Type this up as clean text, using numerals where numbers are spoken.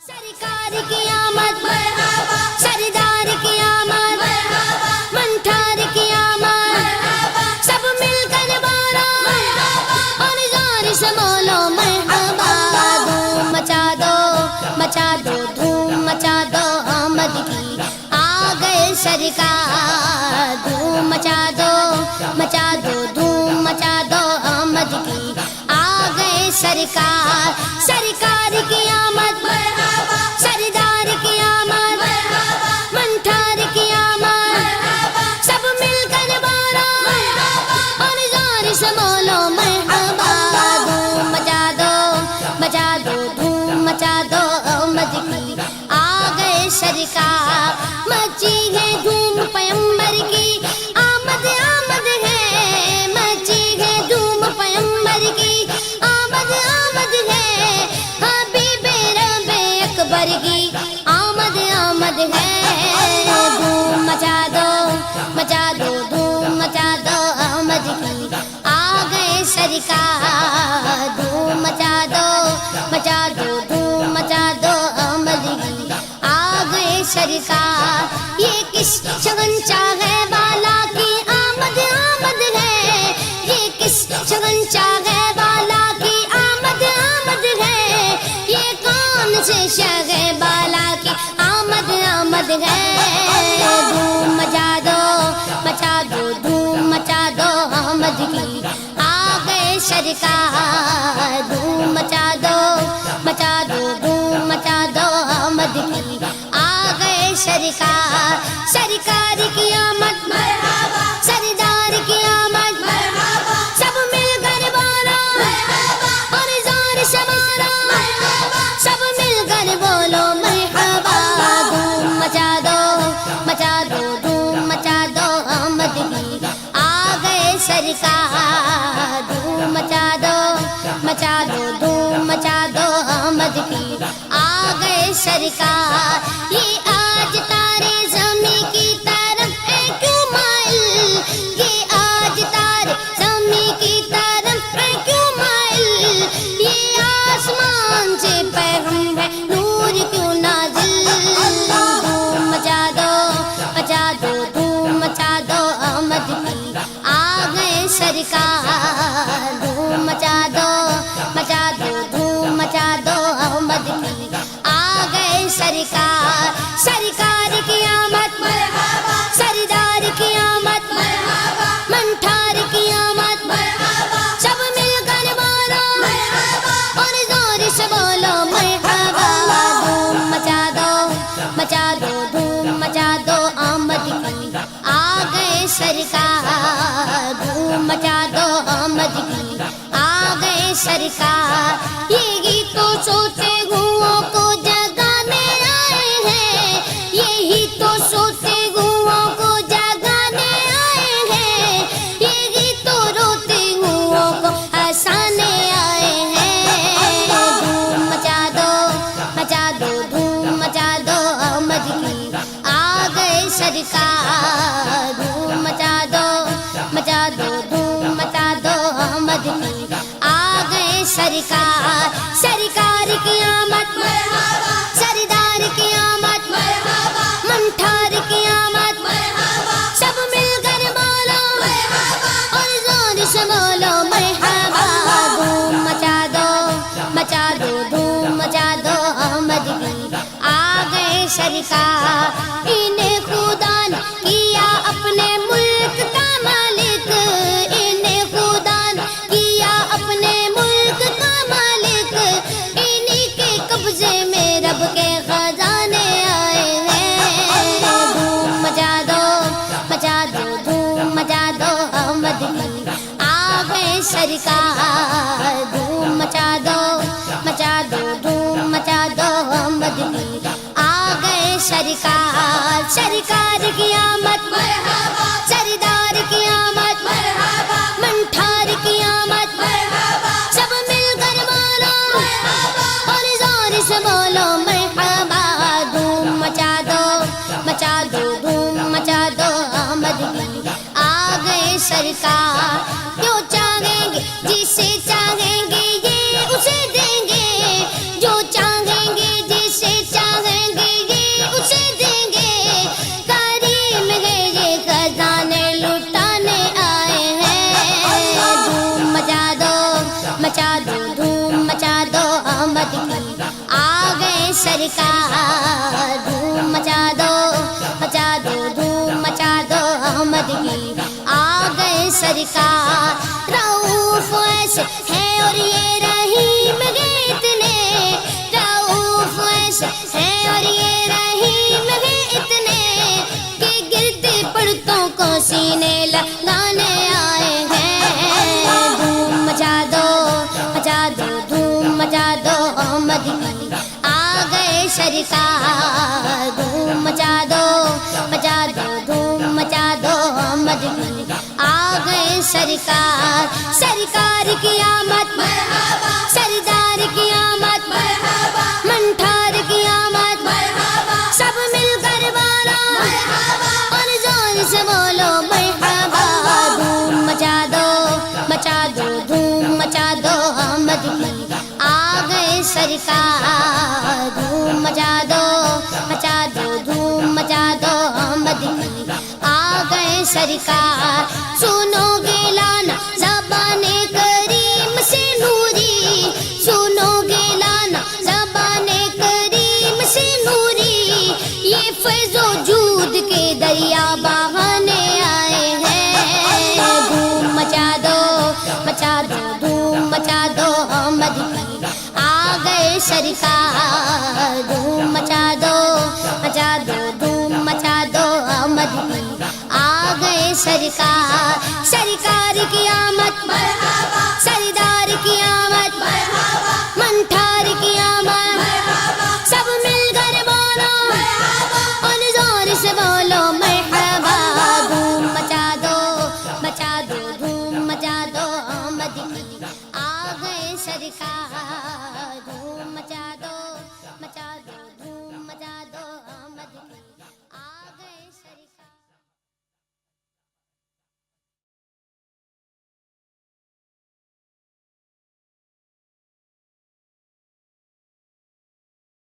سرکار کی آمد مرحبا، سردار کی آمد مرحبا، منٹھار کی آمد مرحبا، سب مل کر بولو مرحبا، اور زور سے بولو مرحبا۔ دھوم مچا دو دھوم مچا دو آمد کی آ گئے سرکار۔ دھوم مچا دو دھوم مچا دو آمد کی آ گئے سرکار۔ سرکار کی آمد مرحبا، سردار کی آمد مرحبا، منٹھار کی آمد مرحبا، سب مل کر بولو مرحبا، اور زور سے بولو مرحبا۔ دھوم مچا دو دھوم مچا دو آمد کی آ گئے سرکار۔ مچی ہے دھوم پیغمبر کی آمد آمد ہے، مچی ہے دھوم پیغمبر کی آمد آمد ہے، حبیب رب اکبر کی آمد آمد ہے۔ دھوم مچا دو دھوم مچا دو آمد کی آ گئے سرکار۔ دھوم مچا دو دھوم مچا دو آمد کی آ گئے سرکار۔ یہ کس شگن چاہے والا کی آمد آمد ہے، یہ کس شگن چاہے والا کی آمد آمد ہے، یہ کون سے شگے والا کی آمد آمد ہے۔ دھوم مچا دو دھوم مچا دو آمد کی آ گئے سرکار۔ دھوم مچا دو دھوم مچا دو آمد کی آ گئے سرکار۔ سرکار کی آمد مرحبا، سردار کی آمد مرحبا، سب مل کر بولو مرحبا، اور زور سے بولو مرحبا، سب مل کر بولو مرحبا۔ دھوم مچا دو دھوم مچا دو آمد کی آ گئے سرکار۔ دھوم مچا دو دھوم مچا دو آمد کی آ گئے سرکار۔ یہ آج تارے زمین کی طرف ہے کیوں مائل، یہ آج تارے زمین کی طرف ہے کیوں مائل، یہ آسمان سے پیغام ہے نور کیوں نازل۔ دھوم مچا دو دھوم مچا دو آمد کی آ گئے سرکار۔ دھوم مچا دو دھوم مچا دو آمد کی آ گئے سرکار۔ سرکار کی آمد مرحبا، سردار کی آمد مرحبا، منٹھار کی آمد مرحبا، سب مل کر بولو مرحبا، اور زور سے بولو مرحبا۔ دھوم مچا دو دھوم مچا دو آمد کی آ گئے سرکار۔ دھوم مچا دو آمد کی آ گئے سرکار۔ یہ گیتوں سوتے گھوؤں کو جگانے آئے ہیں، یہی تو سوتے گھوؤں کو جگانے آئے ہیں، یہ گیتوں روتے گھوؤں کو ہنسانے آئے ہیں۔ دھوم مچا دو دھوم مچا دو آمد کی آ گئے سرکار۔ دھوم مچا دو دھوم مچا دو آمد کی آ گئے سرکار۔ سرکار کی آمد مرحبا، سردار کی آمد مرحبا، منٹھار کی آمد مرحبا، سب مل کر بولو مرحبا، اور زور سے بولو مرحبا۔ دھوم مچا دو دھوم مچا دو آمد کی آ گئے سرکار۔ انہیں خدا نے کیا اپنے ملک کا مالک، انہیں خدا نے کیا اپنے ملک کا مالک، انہی کے قبضے میں رب کے خزانے آئے ہیں۔ دھوم مچا دو دھوم مچا دو آمد کی آ گئے سرکار۔ دھوم مچا دو دھوم مچا دو آمد کی آ گئے سرکار۔ سرکار کی آمد مرحبا، سردار کی آمد مرحبا، منٹھار کی آمد مرحبا، سب مل کر بولو مرحبا، اور زور سے بولو مرحبا۔ دھوم مچا دو دھوم مچا دو آمد کی آ گئے سرکار۔ جو چاہیں گے جسے چاہیں گے یہ اسے دیں گے، جو چاہیں گے جسے سرکار دھوم مچا دو دھوم مچا دو احمد کی آ گئے سرکار رؤوف ایسے ہے اور یہ رحیم گے اتنے رؤوف ایسے ہے اور یہ رحیم گے اتنے کہ گرتے پڑتوں کو سینے لگانے آئے ہیں دھوم مچا دو دھوم مچا دو احمد کی آ گئے سرکار دھوم مچا دو دھوم مچا دو احمد کی آ گئے سرکار سرکار کی آمد مرحبا سردار کی آمد مرحبا منٹھار کی آمد مرحبا سب مل کر بارا مرحبا اور زور سے بولو مرحبا دھوم مچا دو دھوم مچا دو احمد کی آ گئے سرکار دھوم مچا دو دھوم مچا دو احمد کی آ گئے سرکار سنو گے لانا زبان کریم سے نوری سنو گے لانا زبان کریم سے نوری یہ فیض و جود کے دریا بہانے آئے ہیں دھوم مچا دو دھوم مچا دو احمد کی آ گئے سرکار دھوم مچا دو دھوم مچا دو احمد کی آ گئے سرکار سرکار کی آمد مرحبا سردار کی آمد مرحبا منٹھار کی آمد مرحبا سب مل کر بولو مرحبا اور زور سے بولو مرحبا دھوم مچا دو دھوم مچا دو احمد کی آ گئے سرکار